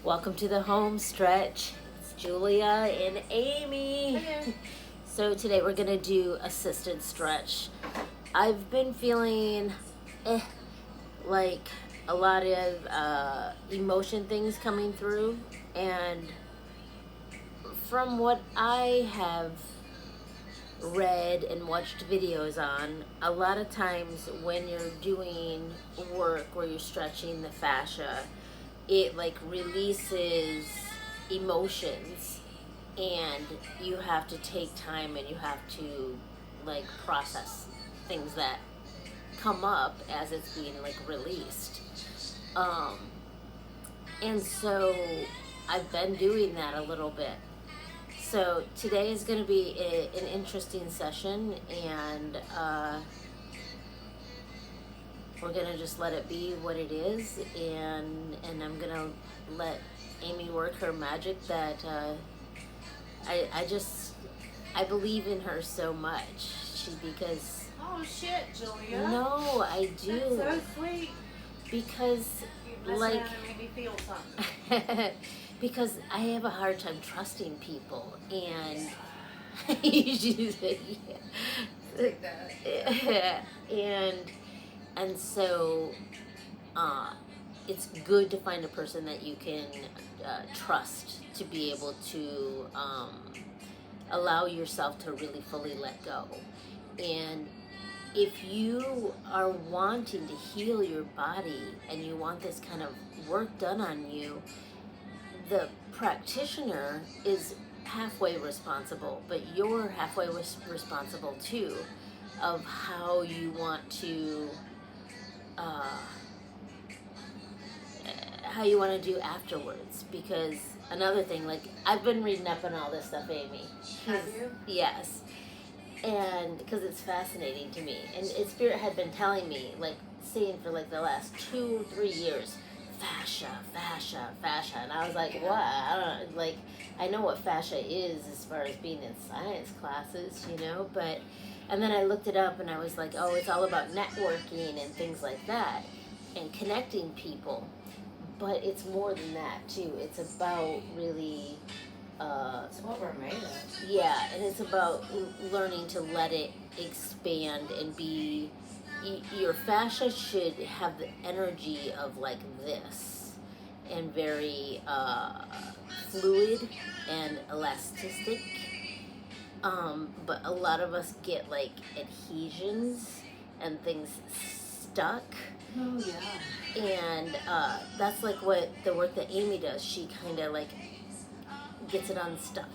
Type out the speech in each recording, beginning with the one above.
Welcome to the home stretch. It's Julia and Amy. Hello. So today we're gonna do assisted stretch. I've been feeling like a lot of emotion things coming through, and from what I have read and watched videos on, a lot of times when you're doing work where you're stretching the fascia, it like releases emotions, and you have to take time and you have to like process things that come up as it's being like released. um and so I've been doing that a little bit. So today is going to be an interesting session, and we're going to just let it be what it is, and I'm going to let Amy work her magic that I believe in her so much. Because Oh shit, Julia. no, I do. That's so sweet. Because You like messed around and made me feel something. because I have a hard time trusting people, and you should say, Take that. yeah. and so it's good to find a person that you can trust to be able to allow yourself to really fully let go. And if you are wanting to heal your body and you want this kind of work done on you, the practitioner is halfway responsible, but you're halfway responsible too, of how you want to do afterwards. Because another thing, like, I've been reading up on all this stuff, Amy. Have you? Yes. And because it's fascinating to me, and Spirit had been telling me, like, saying for like the last 2-3 years, fascia, and I was like, what? I don't like. I know what fascia is as far as being in science classes, but. And then I looked it up, and I was like, oh, it's all about networking and things like that, and connecting people. But it's more than that too. It's about really. It's what we're made of. Yeah, and it's about learning to let it expand and be. Your fascia should have the energy of like this, and very fluid and elastic. But a lot of us get like adhesions and things stuck. Oh yeah. And that's like what the work that Amy does. She kind of like gets it unstuck.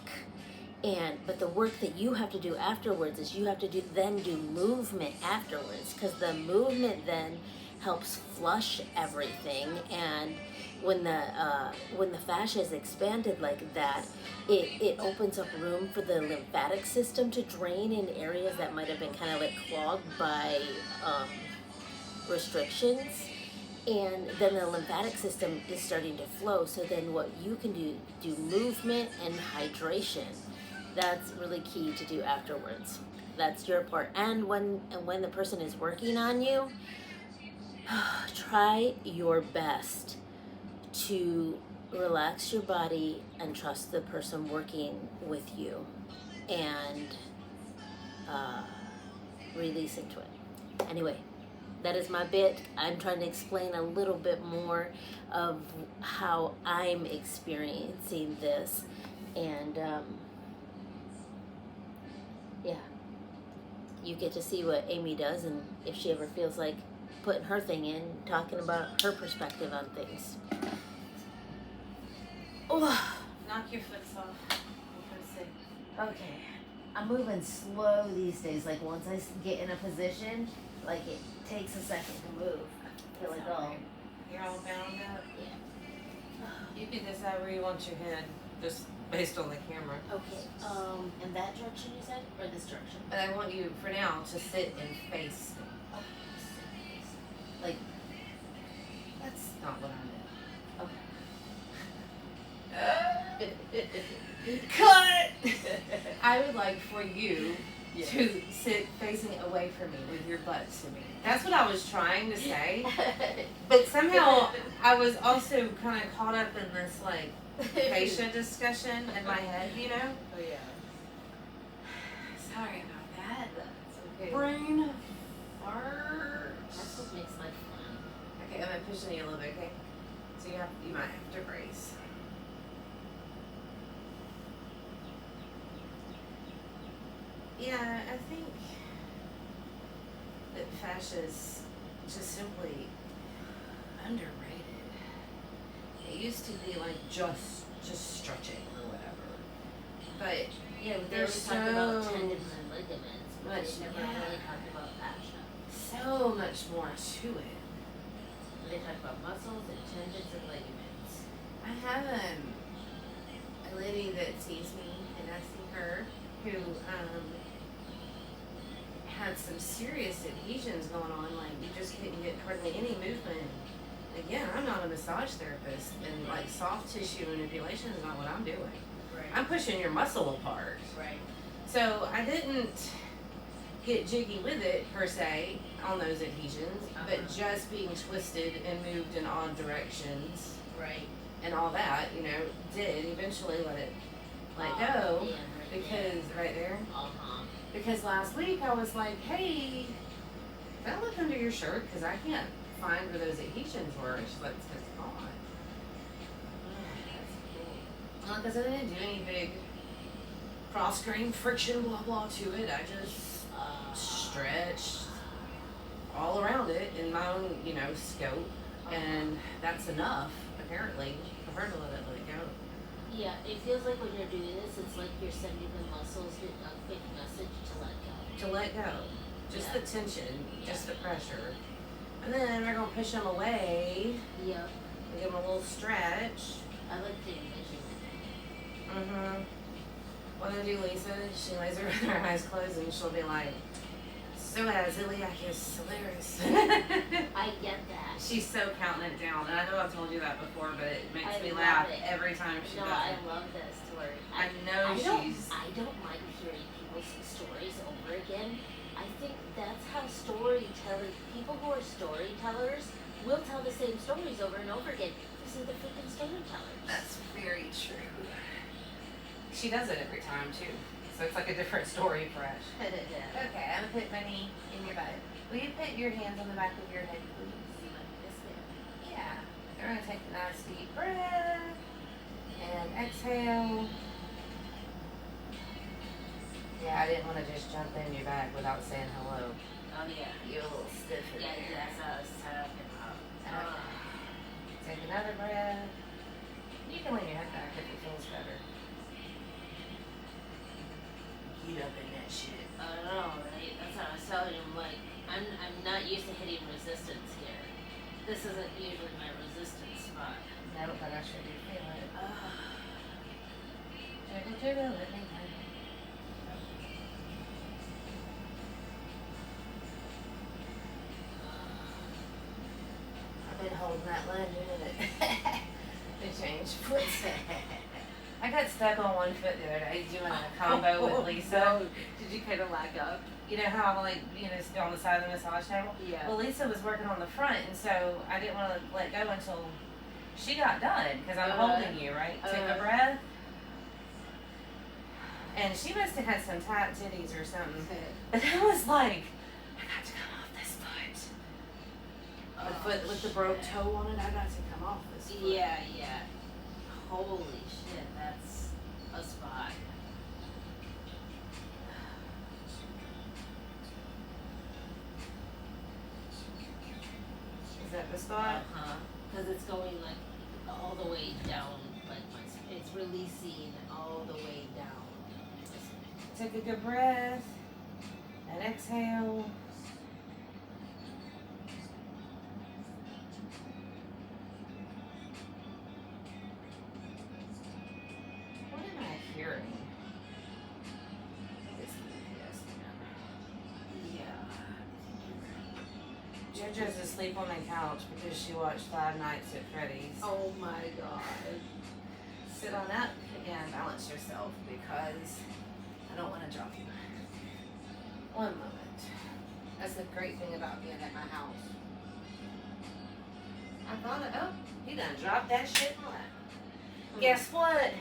But the work that you have to do afterwards is you have to do movement afterwards, because the movement then helps flush everything. And when the fascia is expanded like that, it opens up room for the lymphatic system to drain in areas that might have been kind of like clogged by restrictions. And then the lymphatic system is starting to flow. So then what you can do movement and hydration. That's really key to do afterwards. That's your part. And when the person is working on you, try your best to relax your body and trust the person working with you, and release into it. Anyway, that is my bit. I'm trying to explain a little bit more of how I'm experiencing this, and yeah, you get to see what Amy does, and if she ever feels like putting her thing in, talking about her perspective on things. Oh. Knock your foot off. Okay, I'm moving slow these days. Like, once I get in a position, like, it takes a second to move. I feel like, oh, You're all bound up. yeah. You can decide where you want your head, just based on the camera. Okay, in that direction you said, or this direction? But I want you, for now, to sit and face. Like, That's not what I meant. okay. Cut! I would like for you Yes. to sit facing away from me with your butt to me. That's what I was trying to say. But somehow I was also kind of caught up in this like fascia discussion in my head, you know? Oh yeah. Sorry about that. That's okay. Brain fart. That's what makes life fun. Okay, I'm pushing you a little bit, okay? So you might have to brace. Yeah, I think that fascia's just simply underrated. It used to be like just stretching or whatever, but Yeah, but they there's always talk about so tendons and ligaments, but much, they never yeah. really talk about fascia. so much more to it. They talk about muscles and tendons and ligaments. I have a lady that sees me, and I see her, who had some serious adhesions going on. Like you just couldn't get hardly any movement. Again, I'm not a massage therapist, and like soft tissue manipulation is not what I'm doing. Right. I'm pushing your muscle apart. Right. So I didn't get jiggy with it per se on those adhesions, but just being twisted and moved in odd directions Right. and all that, you know, did eventually let go Yeah, right because right there. Uh-huh. Because last week I was like, hey, can I look under your shirt? Because I can't find where those adhesions were. And she's like, it's because it's gone. That's cool. Because I didn't do any big cross-grain friction, blah, blah to it. I just stretched all around it in my own, you know, scope. And that's enough, apparently, for her to let it go. Yeah, it feels like when you're doing this, it's like you're sending the muscles a quick message to let go. To let go. Just Yeah. the tension, just the pressure. And then we're going to push them away. Yep. And give them a little stretch. I like to envision it. Mm-hmm. What I do, Lisa, she lays her with her eyes closed and she'll be like, Ziliacus Solaris. I get that. She's so counting it down. And I know I've told you that before, but it makes I me love laugh it. every time she No, does I it. love this story. I know she's... I don't like hearing people's stories over again. I think that's how people who are storytellers will tell the same stories over and over again. Because they're freaking storytellers. That's very true. She does it every time, too. So it's like a different story fresh. Okay, I'm gonna put my knee in your butt. Will you put your hands on the back of your head, please? Yeah. We're gonna take a nice deep breath and exhale. Yeah, I didn't want to just jump in your back without saying hello. Oh yeah. You're a little stiff in Yeah, there. that's how I was talking about. Okay. Take another breath. You can lean your head back if it feels better. Get up in that shit. I know, right? That's what I was telling him. Like, I'm not used to hitting resistance here. This isn't usually my resistance spot. No, but I sure do feel it. Jiggle, jiggle, let me know. I've been holding that lunge a minute. To change foots. I got stuck on one foot the other day doing a combo with Lisa. No. Did you kind of lag up? You know how sit on the side of the massage table? Yeah. Well, Lisa was working on the front, and so I didn't want to let go until she got done, because I'm holding you, right? Take a breath. And she must have had some tight titties or something. But I was like, I got to come off this foot. The foot with the broke toe on it, I got to come off this foot. Yeah. Holy shit, that's a spot. Is that the spot? Because it's going like all the way down, like it's releasing all the way down. Take a good breath and exhale. What am I hearing? It's yes, Yeah. JoJo's asleep on the couch because she watched 5 Nights at Freddy's. Oh my god. Sit on up and balance yourself because I don't want to drop you. One moment. That's the great thing about being at my house. I thought it. Oh, he done dropped that shit in my lap. Guess what?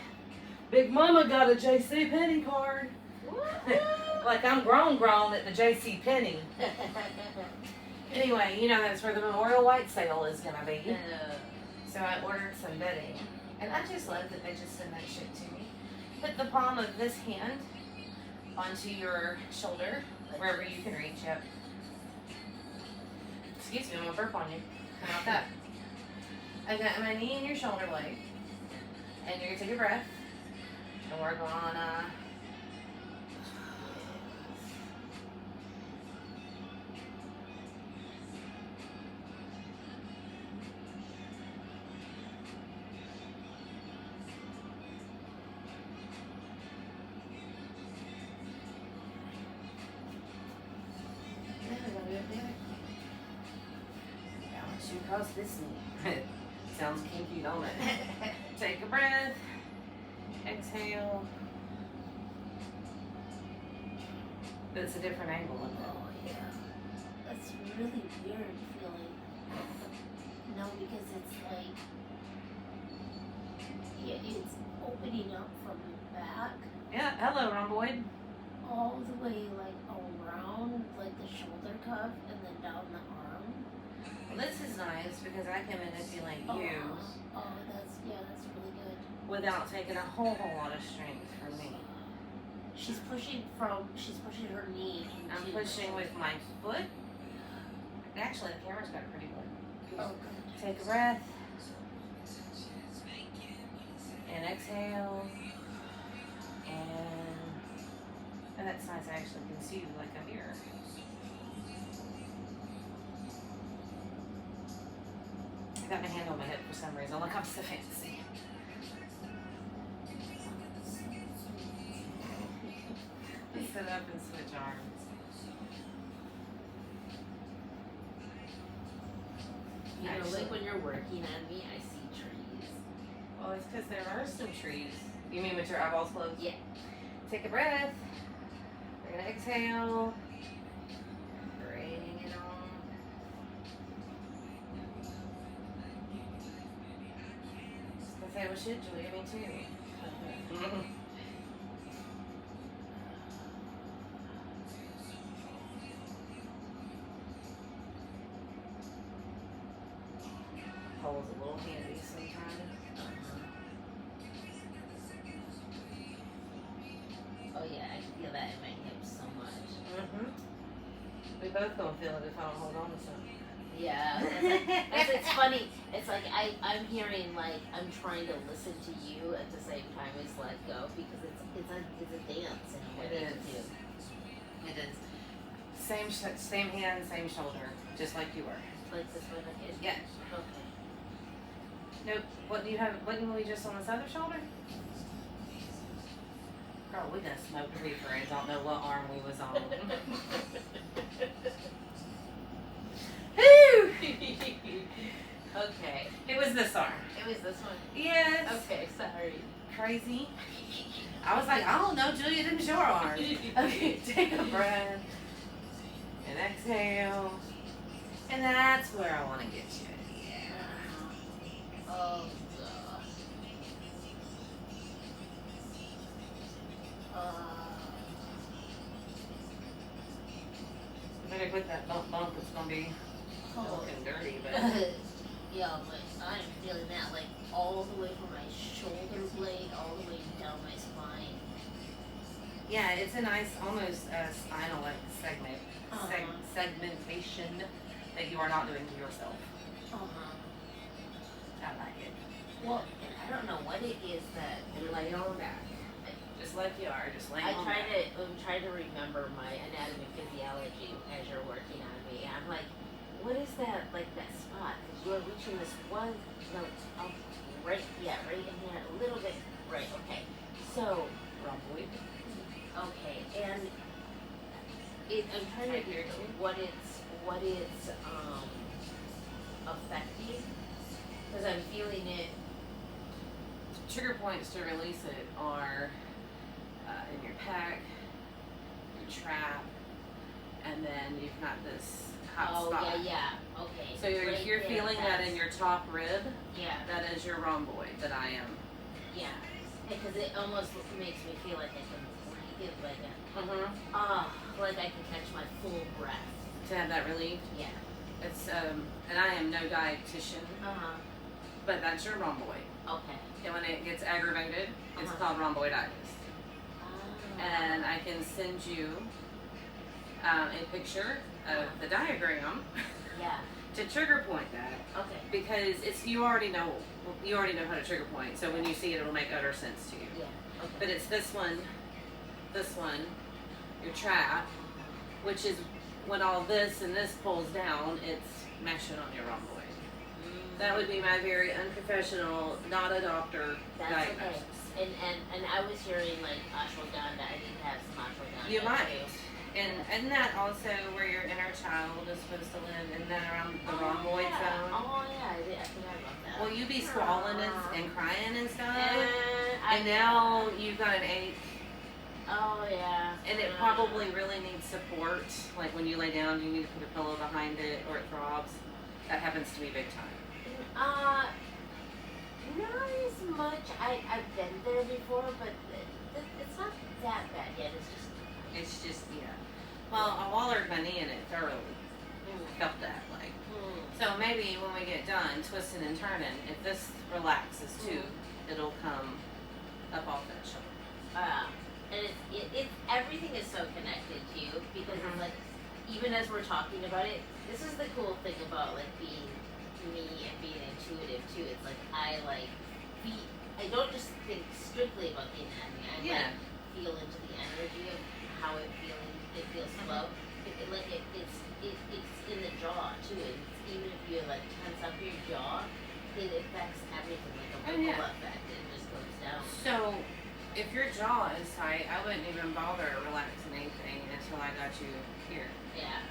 Big Mama got a J.C. Penney card. Like I'm grown at the J.C. Penney. Anyway, you know that's where the Memorial White Sale is gonna be. So I ordered some bedding, and I just love that they just send that shit to me. Put the palm of this hand onto your shoulder, wherever you can reach. Yep. Excuse me, I'm gonna burp on you. How about that? I got my knee in your shoulder blade, and you're gonna take a breath, and we're gonna. Balance you across this knee. Sounds kinky, don't it? Take a breath. Exhale. But it's a different angle, isn't it? Oh yeah. That's really weird feeling. No, because it's like, yeah, it's opening up from the back Yeah, hello, rhomboid. all the way like around like the shoulder cuff and then down the arm. Well, this is nice because I can manipulate you Oh, that's really good. without taking a whole lot of strength from me. She's pushing her knee. I'm into pushing the with my foot. Actually, the camera's got it pretty good. Oh, good. Take a breath. And exhale. And that's nice. I actually can see you like I'm here. I got my hand on my hip for some reason. Look, I'm so fancy. Sit up and switch arms. You know, Actually- like when you're working on me, I see trees. Well, it's because there are some trees. You mean with your eyeballs closed? Yeah. Take a breath. We're gonna exhale. Bring it on. Just gonna say, well, shit, Julia, me too. Pole's a little handy sometimes. Oh yeah, I feel that in my hips so much. We both gonna feel it if I don't hold on to something. Yeah, it's funny. It's like I'm hearing like I'm trying to listen to you at the same time as let go because it's a dance in a way. It is. Too. It is. Same hand, same shoulder, just like you were. Like this one again. Yeah. Okay. Nope. What do you have? Wasn't we just on this other shoulder? Girl, we done smoked reefer and don't know what arm we was on. Whew! Okay. It was this arm. It was this one. Yes. Okay, sorry. Crazy. I was like, I don't know, Julia didn't show her arm. Okay, take a breath. And exhale. And that's where I want to get you. Yeah. Oh god. Better quit that bump. It's going to be looking dirty, but. Yeah, but I'm feeling that like all the way from my shoulder blade all the way down my spine. Yeah, it's a nice, almost spinal like segmentation that you are not doing to yourself. I like it. Well, and I don't know what it is that And lay on back. Just like you are, just lay on I'm back. trying to remember my anatomy physiology as you're working on me. I'm like, what is that, like that spot? Because you're reaching this one, no, oh, right in there, a little bit, right, okay. So, Rhomboid. okay, and I'm trying to figure what it's affecting, because I'm feeling it. Trigger points to release it are in your pec, your trap, and then you've got this hot Oh, spot. yeah. Okay. So if Right you're there, feeling that that's- in your top rib, Yeah. that is your rhomboid that I am. Yeah. Because it almost makes me feel like I can breathe, like like I can catch my full breath. To have that relief. Yeah. It's and I am no dietitian, but that's your rhomboid. Okay. And when it gets aggravated, it's called rhomboiditis. And I can send you a picture of the diagram Yeah. to trigger point that, Okay. because it's you already know how to trigger point. So when you see it, it'll make utter sense to you. Yeah. Okay. But it's this one, your trap, which is when all this and this pulls down, it's meshing on your rhomboid. That would be my very unprofessional, not a doctor That's diagnosis. okay. And I was hearing like ashwagandha. I did have some ashwagandha. You might. Too. And that also where your inner child is supposed to live, and then around the rhomboid yeah. zone. Oh yeah, I forgot about that. Well, you be swollen and crying and stuff, I and now you've got an ache, Oh yeah. and it probably really needs support. Like when you lay down, you need to put a pillow behind it, or it throbs. That happens to me big time. Not as much. I've been there before, but it's not that bad yet. It's just yeah. Well, I wallered my knee in it thoroughly. Felt that like. So maybe when we get done twisting and turning, if this relaxes too, it'll come up off that shoulder. And it's everything is so connected to you because it's like even as we're talking about it, this is the cool thing about like being me and being intuitive too. It's like I don't just think strictly about the anatomy. I like feel into the energy of how it feels flow. It's in the jaw too. Even if you like tense up your jaw, it affects everything like a ripple effect. It just goes down. So if your jaw is tight, I wouldn't even bother relaxing anything until I got you here. Yeah.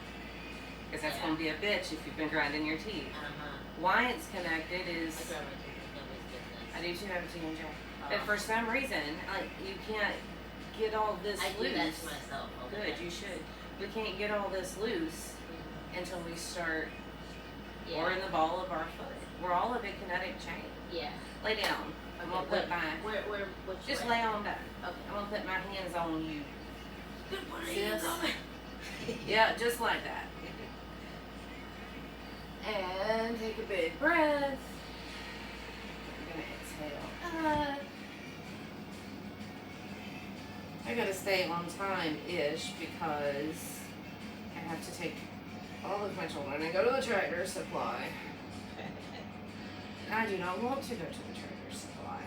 Because that's going to be a bitch if you've been grinding your teeth. Uh-huh. Why it's connected is... I grind my teeth with nobody's business. I do too, have a T&J. But for some reason, like, you can't get all this I loose. do that to myself. Good, you should. We can't get all this loose until we start or in the ball of our foot. We're all a big kinetic chain. Yeah. Lay down. I'm going to put my... Which Just way? lay on back. Okay. I'm going to put my hands on you. Good morning. Sis. Yeah, just like that. And take a big breath. I'm going to exhale. I got to stay on time-ish because I have to take all of my children and go to the Tractor Supply. I do not want to go to the Tractor Supply.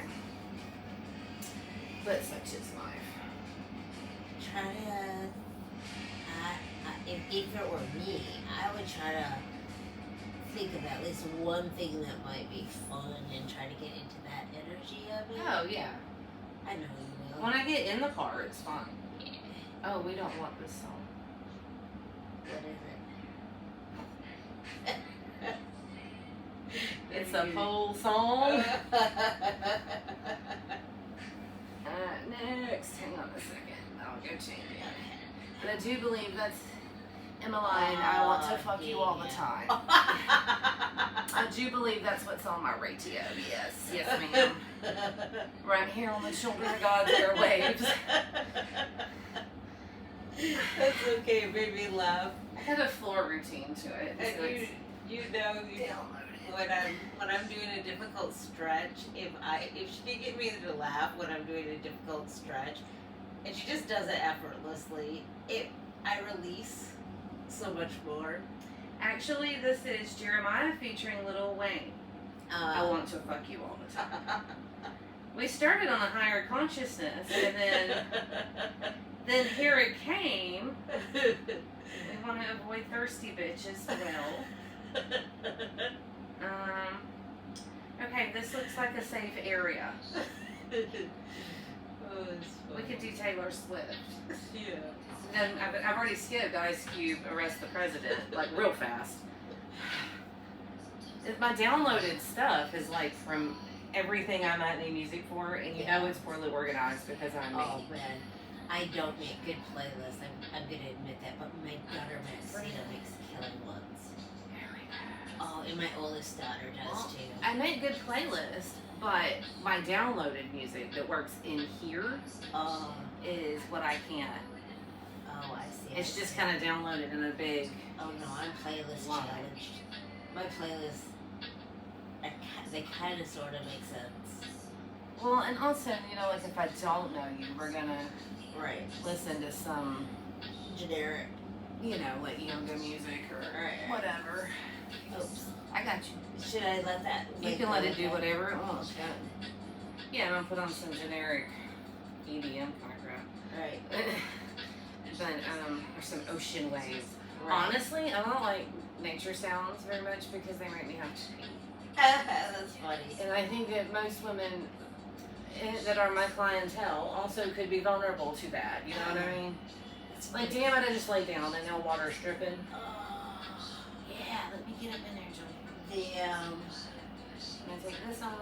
But such is life. Try to. If it were me, I would try to think of at least one thing that might be fun and try to get into that energy of it. Oh, yeah. I know you will. When I get in the car, it's fine. Yeah. Oh, we don't want this song. What is it? It's a whole song. Next, hang on a second. I'll go change it. But I do believe that's Emmeline, I want to fuck you all the time. I do believe that's what's on my radio. Yes, yes, ma'am. Right here on the shoulder of God's airwaves. That's okay, it made me laugh. I had a floor routine to it. And So it's you know when I'm doing a difficult stretch, if she can get me to laugh when I'm doing a difficult stretch, and she just does it effortlessly, I release so much more. Actually, this is Jeremiah featuring Lil Wayne. I want to fuck you all the time. We started on a higher consciousness, and then here it came. We want to avoid thirsty bitches. Well, okay, this looks like a safe area. We could do Taylor Swift. Yeah. And I've already skipped Ice Cube Arrest the President, like real fast. My downloaded stuff is like from everything I might need music for, and you know it's poorly organized because I'm me. Oh man. I don't make good playlists. I'm gonna admit that, but my daughter Maxina makes killing ones. Oh, and my oldest daughter does too. I make good playlists, but my downloaded music that works in here is what I can't. Oh, I see. It's just kind of downloaded in a big. Oh no, I'm playlist challenged. My playlists, they kind of sort of make sense. Well, and also, you know, like if I don't know you, we're gonna listen to some generic, you know, like yoga music or whatever. Oops. I got you. Should I let that? You can let it do whatever it wants. Yeah, I'm gonna put on some generic EDM kind of crap. Right. But or some ocean waves. Right. Honestly, I don't like nature sounds very much because they make me have to pee. That's funny. And I think that most women that are my clientele also could be vulnerable to that. You know what I mean? It's like, damn it, I just lay down and now water's dripping. Yeah, let me get up in there, Johnny. I'm gonna take this on.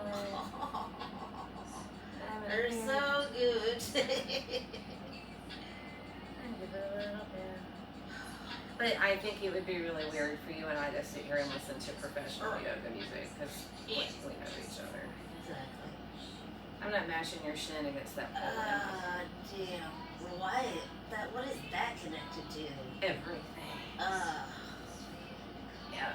They're so good. But I think it would be really weird for you and I to sit here and listen to professional yoga music because we know each other. Exactly. I'm not mashing your shin against that pole. Damn. Why? What is that connected to? Everything. Yeah.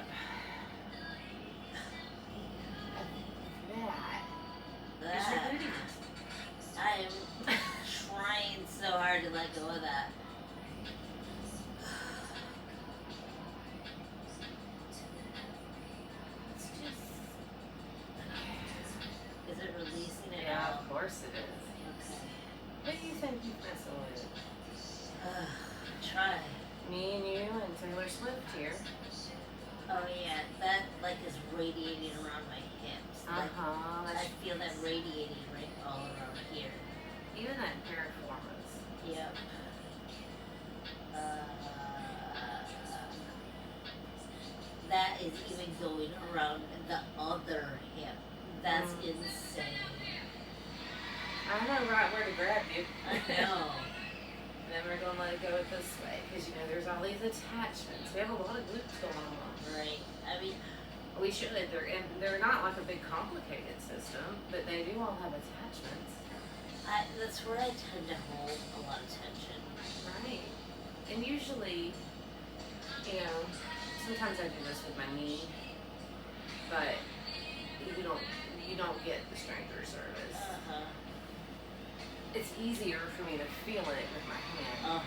That is your booty. I am trying so hard to let go of that. It's just. Is it releasing it Yeah, out? of course it is. Okay. What do you think you're messing with? Try. Me and you and Taylor Swift here. Oh yeah, that like is radiating around my hips. I feel that radiating right all around here. Even that performance. Yep. That is even going around the other hip. That's insane. I don't know right where to grab you. I know. Then we're going to let it go this way because, you know, there's all these attachments. We have a lot of glutes going on. Right. I mean, we should. They're not like a big complicated system, but they do all have attachments. That's where I tend to hold a lot of tension. Right. And usually, you know, sometimes I do this with my knee, but you don't get the strength or service. It's easier for me to feel it with my hand.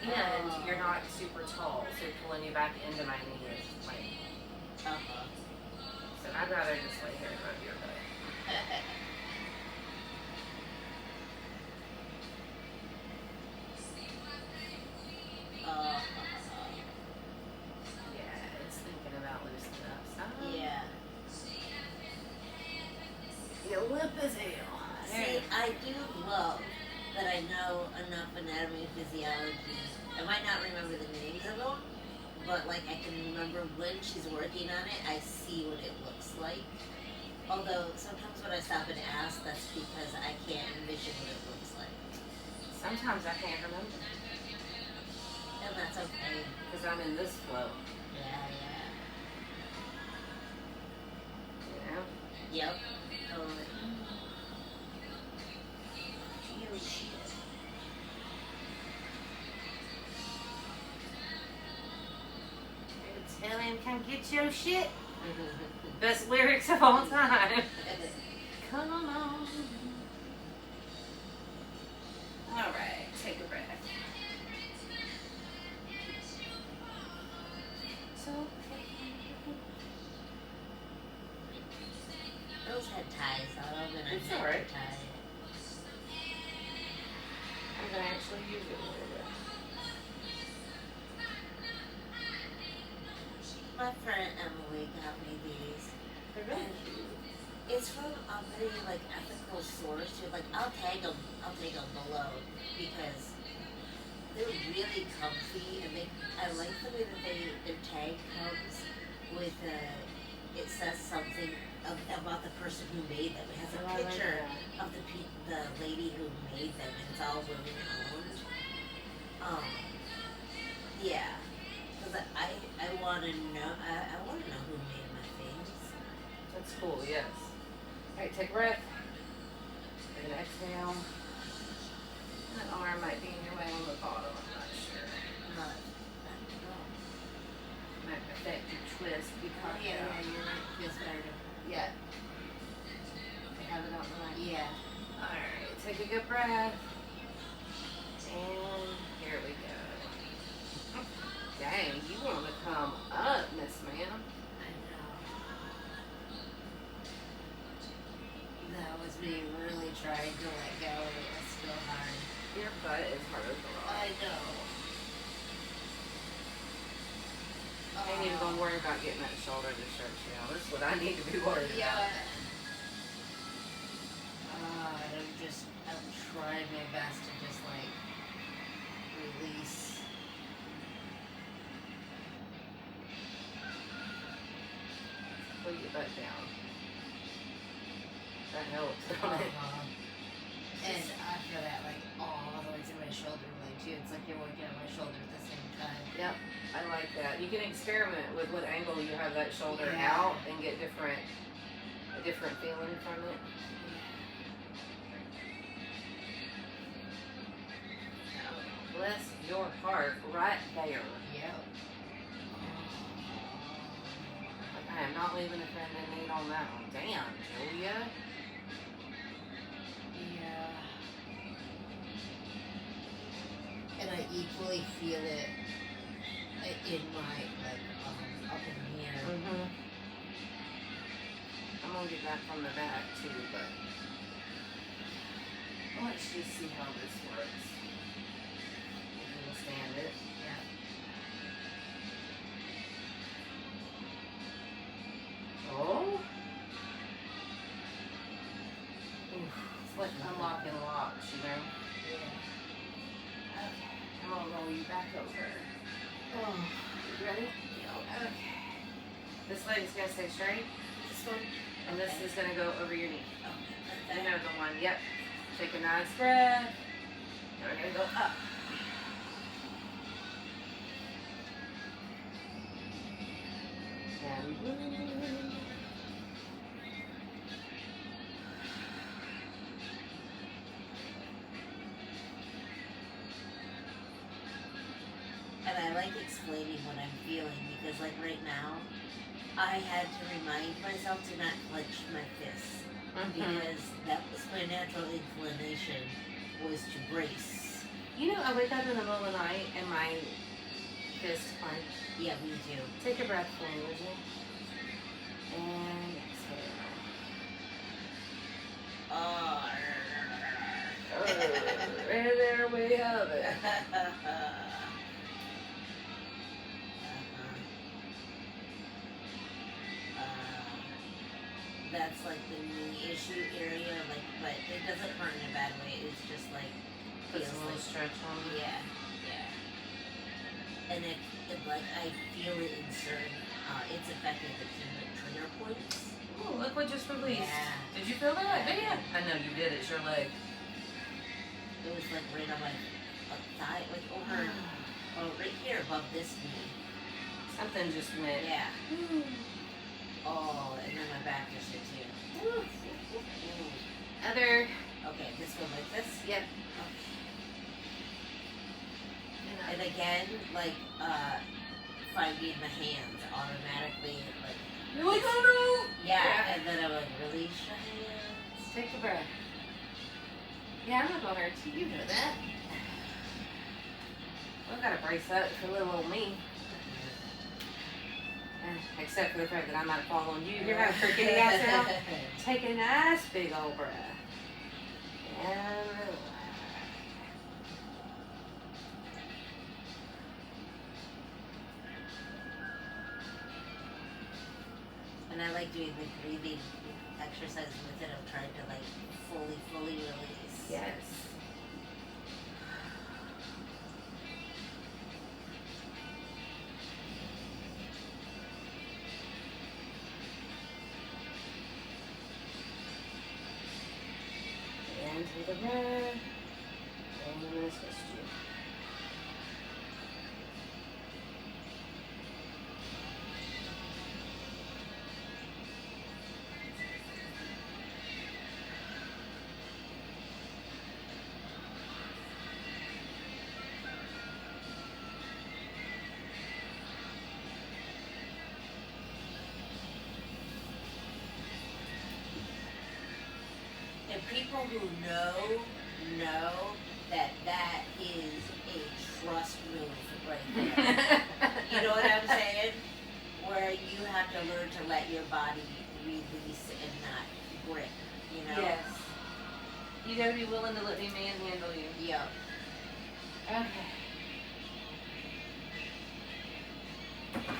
And you're not super tall, so pulling you back into my knee is like. So I'd rather just lay here and rub your butt. Yeah, it's thinking about loosening up. Yeah. Your lip is ill. See, I do love that I know enough anatomy and physiology. I might not remember the names of them, but like I can remember when she's working on it, I see what it looks like. Although sometimes when I stop and ask, that's because I can't envision what it looks like. Sometimes I can't remember. And that's okay. Because I'm in this flow. Yeah. You know? Yep. Totally. You shit. Tell him, come get your shit. Best lyrics of all time. Come on. Alright, take a breath. It's okay. Those had ties on them, and It's I never alright. tied. I'm gonna actually use it a little bit. My friend Emily got me these. They're really cute. It's from a very like ethical source. Like I'll tag them below because they're really comfy and I like the way that their tag comes with it says something about the person who made them. It has a picture of the it's all women owned. Yeah, because I want to know, I want to know who made my things. That's cool, yes. Alright, take a breath. Take an exhale. That arm might be in your way on the bottom, I'm not sure. Not, Might affect your twist because yeah, you're right. Feels better. Yeah. They have it on the line. Yeah. Alright, take a good breath. And here we go. Dang, you want to come up, Miss Ma'am. I know. That was me really trying to let go. It was still hard. Your butt is hard as a rock. I know. I ain't even gonna worry about getting that shoulder to stretch now. This is what I need to be worried Yeah. about. I'm trying my best to just like release. Pull your butt down. That helps. And I feel that like all the way to my shoulder blade too. It's like you're working on my shoulder at the same time. Yep, I like that. You can experiment with what angle you have that shoulder Yeah. out and get a different feeling from it. Bless your heart right there. Yep. Like, I am not leaving a friend in need on that one. Damn, Julia. Yeah. And I equally feel it in my up in here. Mm-hmm. I'm gonna get that from the back too, but let's just see how this works. You can stand it. Yeah. Oh. It's like unlocking locks, you know? Yeah. Okay. I'm gonna roll you back over. Oh. You ready? Yeah. Okay. This leg's gonna stay straight, This one. and this is gonna go over your knee. Okay. You know the one, yep. Take a nice breath. And we're gonna go up. And And I like explaining what I'm feeling because, like, right now, I had to remind myself to not clench my fists because that was my natural inclination was to brace. you know, I wake up in the middle of the night and my fist clench. Yeah, me too. Take a breath for me, would you? And exhale. Oh. Oh, and there we have it. That's like the knee issue area, like, but it doesn't hurt in a bad way. It's just like Puts feels a little like stretch on me. yeah. And it like I feel it in certain. It's affecting the trigger points. Oh, look what just released. Yeah. Did you feel that? Yeah. I know you did. It's your leg. It was like right on my thigh, like over, right here above this knee. Something just went. Yeah. Oh, and then my back just hit too. Other. Okay, this one like this. Yep. Okay. And again, like finding the hands automatically, like You're like, oh no! yeah. And then I'm like, release your hands. Take a breath. Yeah, I'm not gonna hurt you. You know that. I've got to brace up for little old me. Except for the fact that I might fall on you. You're having her kitty ass now. Take a nice big old breath. And relax. And I like doing the breathing exercises with it. I'm trying to like fully release. Yes. And take a breath. And I'm going to twist you. And people who know that that is a trust move right there. You know what I'm saying? Where you have to learn to let your body release and not grip, you know? Yes. You gotta be willing to let me manhandle you. Yep. Okay.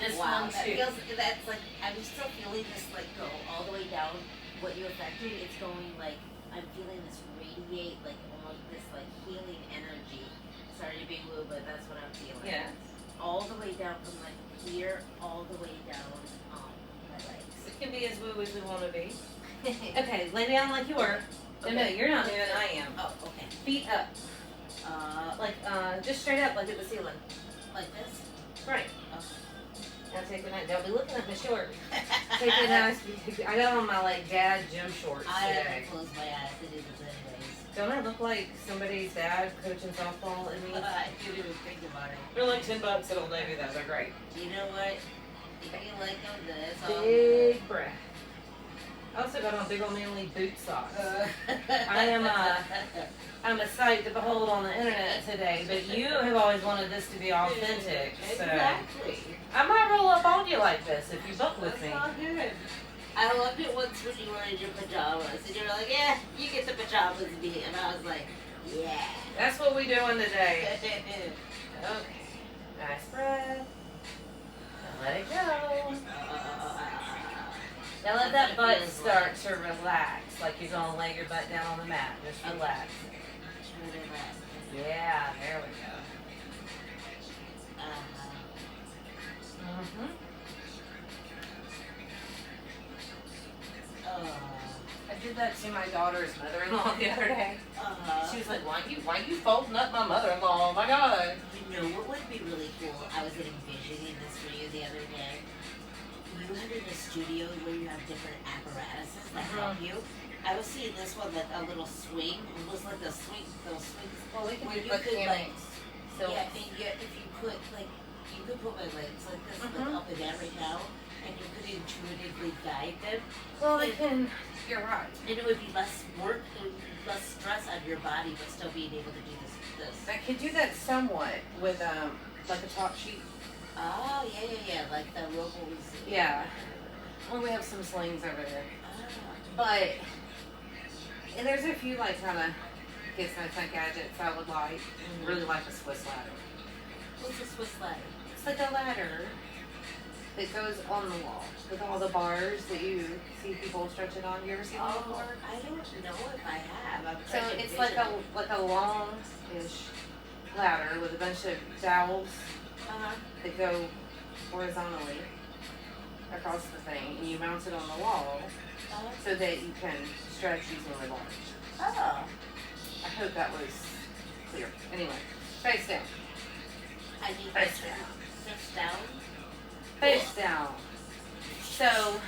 This Wow, one that too. feels, that's like, I'm still feeling this like go all the way down. What you affected, it's going like, I'm feeling this radiate, like almost this like healing energy. Sorry to be woo, but that's what I'm feeling. Yes. All the way down from like here, all the way down my legs. It can be as woo as we want to be. Okay, lay down like you were. Okay. No, you're not moving. I am. Oh, okay. Feet up. Just straight up, like at the ceiling. Like this? Right. Oh. Now take a nice. Don't be looking at my shorts. Take a nice. I got on my like dad gym shorts I today. have to close my eyes to do this anyways. Don't I look like somebody's dad coaching softball in me? I didn't even think about it. They're like $10 at Old Navy though. They're great. You know what? If you like them, that's all. Big breath. I also got on big old manly boot socks. I'm a sight to behold on the internet today, but you have always wanted this to be authentic. So Exactly. I might roll up on you like this if you book with me. That's all good. I loved it once when you were in your pajamas and you were like, yeah, you get the pajamas me. And I was like, yeah. That's what we doing today. Okay. Nice breath. Now let it go. Now let that butt start to relax, like you're gonna lay your butt down on the mat. Just relax. Yeah, there we go. Mhm. I did that to my daughter's mother-in-law the other day. She was like, "Why you folding up my mother-in-law? Oh my God!" You know what would be really cool? I was envisioning this for you the other day. You have in a studio where you have different apparatuses that help you. I was seeing this one like a little swing. It was like a swing, those swings. Well, we can where do you butt could like, cammings. So yeah, and yet if you put like, you could put my legs like this, like up and down right now, and you could intuitively guide them. well, they can. You're right. And it would be less work, it would be less stress on your body, but still being able to do this. I could do that somewhat with like a top sheet. Oh yeah, like the robles. Yeah. Well, we have some slings over there. Ah. But, and there's a few like kind of kids nice gadgets I would like. Really like the Swiss ladder. What's a Swiss ladder? It's like a ladder that goes on the wall with all the bars that you see people stretching on. You ever seen them before? I don't know if I have. I'm So trying to it's like envision. a long-ish ladder with a bunch of dowels that go horizontally across the thing, and you mount it on the wall so that you can stretch using the bars. Oh. I hope that was clear. Anyway, face down. I need Face to down. sit down. Face down. So,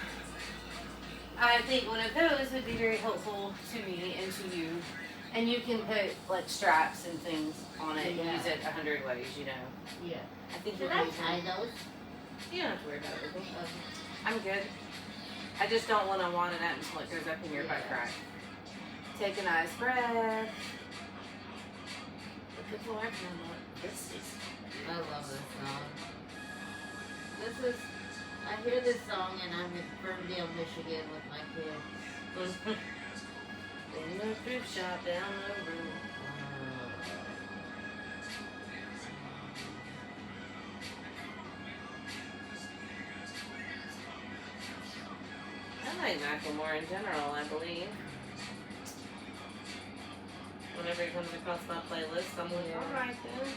I think one of those would be very helpful to me and to you. And you can put like straps and things on it and Yeah. use it 100 ways, you know. Yeah. I think Should you'll I be tie those? You don't have to worry about it. I'm good. I just don't want to want it out until it goes up in your butt crack. Take a nice breath. Look at Lord, this is. I love this song. This is, I hear this song and I'm in Ferndale, Michigan with my kids. In the fruit shop down the road. I like Macklemore in general, I believe. Whenever he comes across my playlist, I'm like, alright then.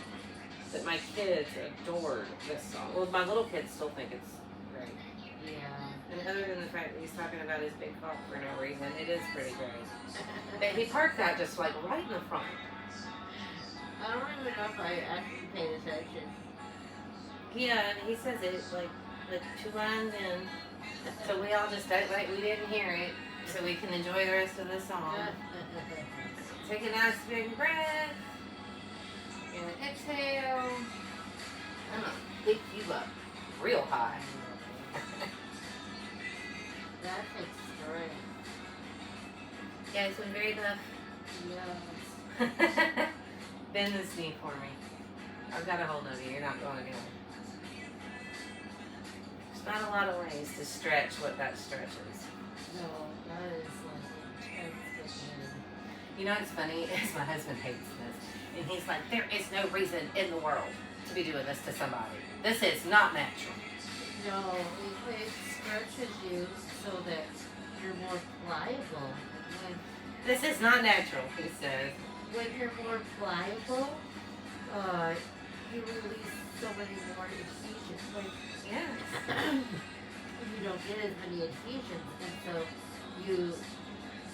But my kids adored this song. Well, my little kids still think it's great. Yeah. And other than the fact that he's talking about his big cock for no reason, it is pretty great. But he parked that just like right in the front. I don't even know if I actually paid attention. Yeah, and he says it like 2 lines in. So we all just act like we didn't hear it, so we can enjoy the rest of the song. Take a nice big breath. And exhale. I'm gonna pick you up real high. That's extreme. Yeah, it's been very tough. Yes. Bend this knee for me. I've got a hold of you. You're not going anywhere. There's not a lot of ways to stretch what that stretch is. No, that is like intense. You know what's funny is my husband hates this. And he's like, there is no reason in the world to be doing this to somebody. This is not natural. No, it stretches you so that you're more pliable. This is not natural, he says. When you're more pliable, you release so many more adhesions. Like, Yes. you don't get as many adhesions, and so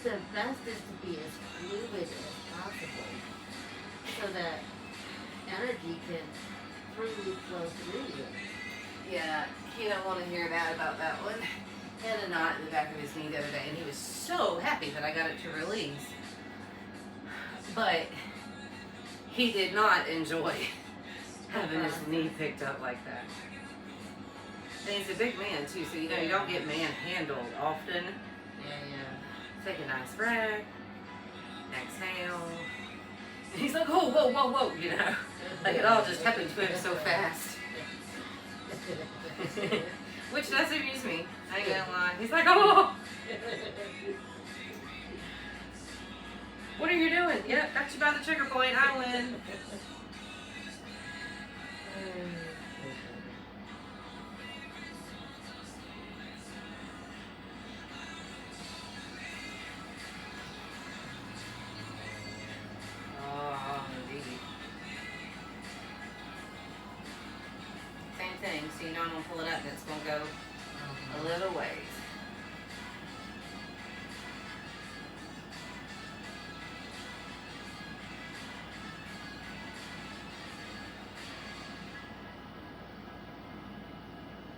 the best is to be as fluid as possible, so that energy can freely flow through you. Yeah, he don't want to hear that about that one. He had a knot in the back of his knee the other day, and he was so happy that I got it to release. But he did not enjoy having his knee picked up like that. And he's a big man too, so you know you don't get manhandled often. Yeah. Take a nice breath. Exhale. And he's like, oh, whoa, whoa, whoa, you know. Like it all just happened to him so fast. Which does amuse me. I ain't gonna lie. He's like, oh! What are you doing? Yep, got you by the trigger point. I win. Oh, indeed. Same thing. So you know I'm gonna pull it up and it's gonna go a little ways.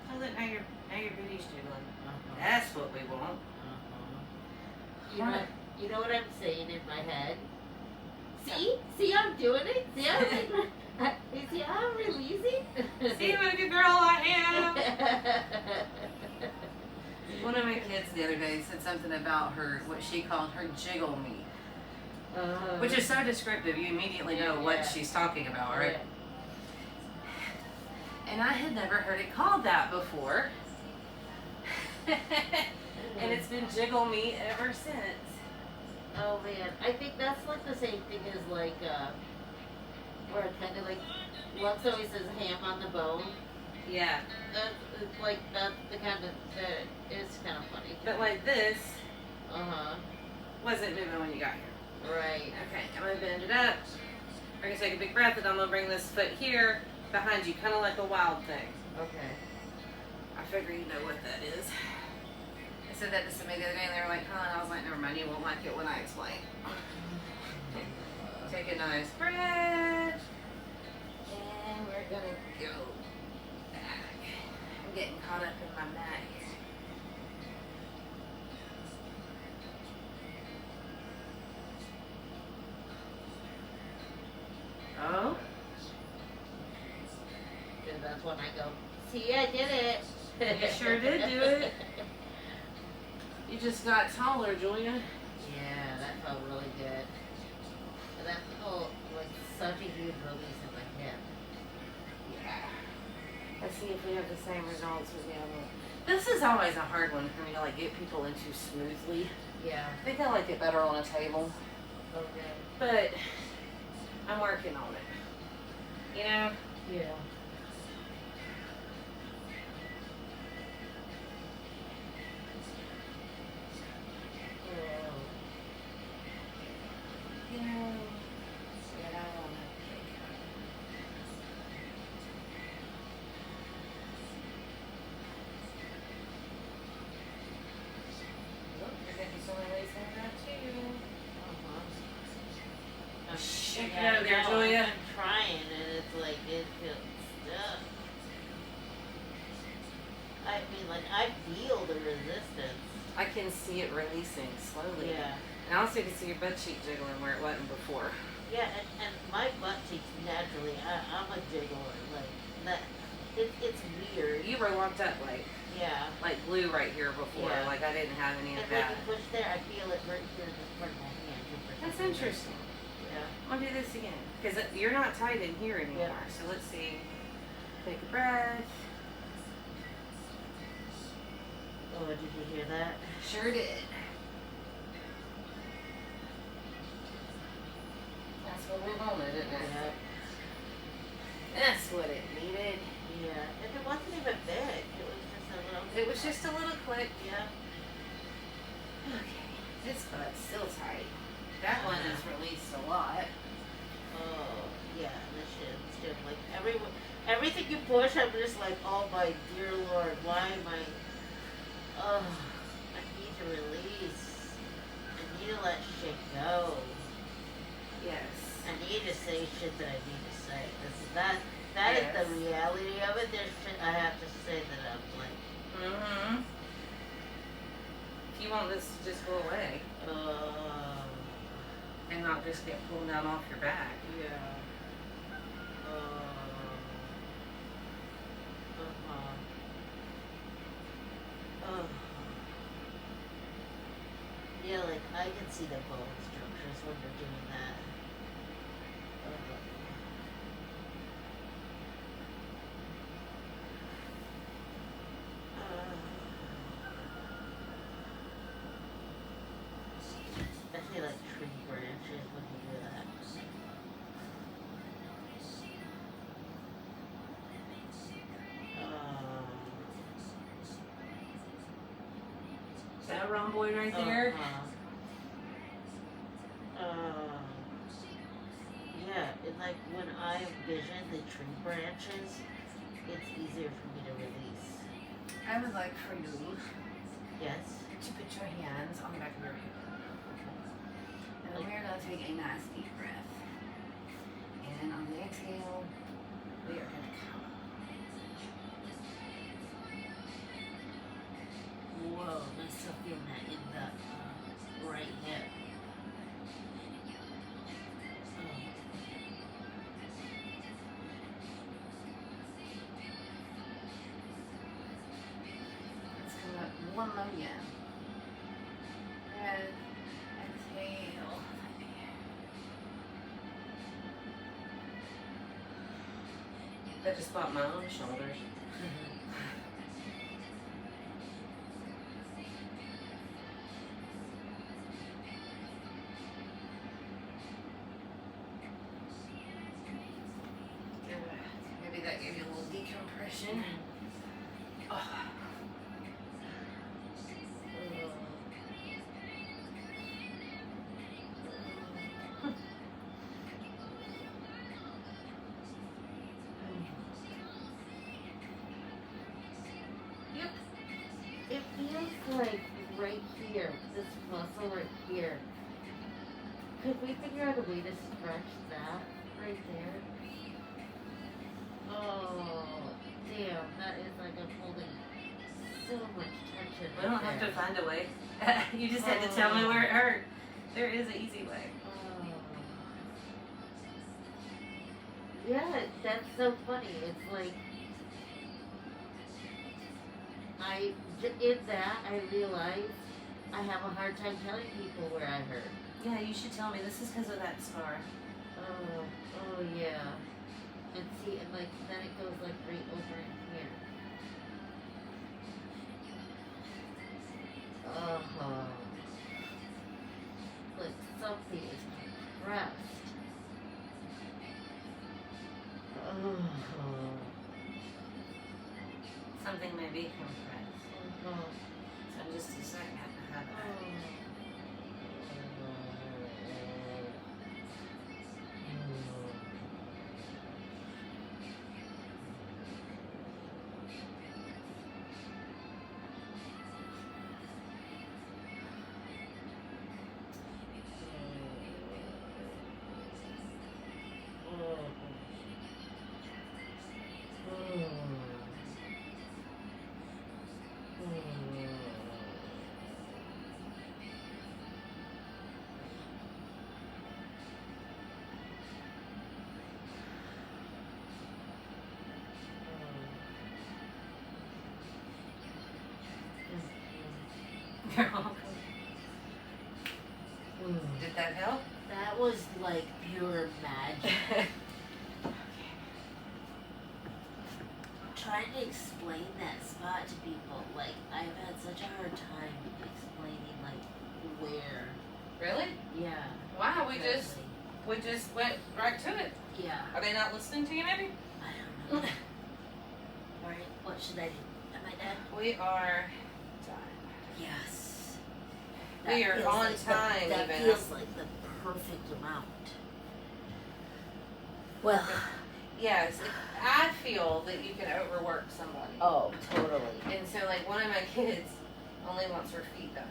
Oh look, now your booty's jiggling. That's what we want. You know what I'm saying in my head? See, I'm doing it. See, I'm releasing. See what a good girl I am. One of my kids the other day said something about her, what she called her jiggle me, which is so descriptive. You immediately know what she's talking about, right? And I had never heard it called that before. And it's been jiggle me ever since. Oh man, I think that's like the same thing as like, where it kind of like, Lux always says ham on the bone. Yeah. That's like, that's the kind of, that is kind of funny. But like this wasn't moving when you got here. Right. Okay, I'm gonna bend it up. We're gonna take a big breath and I'm gonna bring this foot here behind you, kind of like a wild thing. Okay. I figure you know what that is. I said that to somebody the other day and they were like, huh? And I was like, never mind, you won't like it when I explain. Take a nice breath. And we're gonna go back. I'm getting caught up in my mat here. Oh? Because that's when I go, see, I did it. You sure did do it. You just got taller, Julia. Yeah, that felt really good. And that felt like such a huge release in my hip. Yeah. Let's see if we have the same results with the other one. This is always a hard one for me to like get people into smoothly. Yeah. I think I like it better on a table. Okay. But I'm working on it. You know? Yeah. Shake it out there, Julia. can see it releasing slowly. Yeah. And also you can see your butt cheek jiggling where it wasn't before. Yeah, and my butt cheeks naturally, I'm a jiggler. Like, that, it's weird. You were locked up Yeah. like glue right here before. Yeah. Like I didn't have any of And when that. you push there, I feel it right here in the front of my hand. That's interesting. Yeah. I'll do this again. Because you're not tight in here anymore. Yeah. So let's see. Take a breath. Oh, did you hear that? Sure did. That's what we wanted, isn't it? Yeah. That's what it needed. Yeah. And it wasn't even big. It was just a little. It was just a little click. Yeah. Okay. This butt's still tight. That one has released a lot. Oh, yeah. This shit. Still, like, everything you push, I'm just like, oh my dear Lord, why am I. Oh, I need to release. I need to let shit go. Yes. I need to say shit that I need to say. That is Yes. the reality of it. There's shit I have to say that I'm like, Mm-hmm. If you want this to just go away and not just get pulled down off your back. yeah. Yeah, like I can see the bone structures when you're doing that. Especially like tree branches when you do that. Is that a rhomboid right there? Yeah, and like when I envision the tree branches, it's easier for me to release. I would like for you Yes. to put your hands on the back of your head. And then we're going to take a nice deep breath. And on the exhale, we are going to come up. Whoa, I still feel that in the right hip. Let's come up one more again. Breath, exhale. I just spot my own shoulders. Maybe that gave you a little decompression. Oh. Yep. It feels like right here, this muscle right here. Could we figure out a way to stretch that right there? Oh, damn, that is like I'm holding so much tension. We don't right have there. to find a way. You just had to tell me where it hurt. There is an easy way. Yeah, that's so funny. It's like in that I realized I have a hard time telling people where I hurt. Yeah, you should tell me. This is because of that scar. Oh yeah. And see, and like then it goes like right over in here. Like something is compressed. Something may be compressed. So just a second. I have that. Did that help? That was like pure magic. Trying to explain that spot to people, like I've had such a hard time explaining like where. Really? Yeah. Wow, exactly. we just went right to it. Yeah. Are they not listening to you, maybe? I don't know. Alright, what should I do? Am I done? We are done. Yes. We are feels on like time, that even. feels like the perfect amount. Well. Yes, I feel that you can overwork somebody. Oh, totally. And so, like, one of my kids only wants her feet done,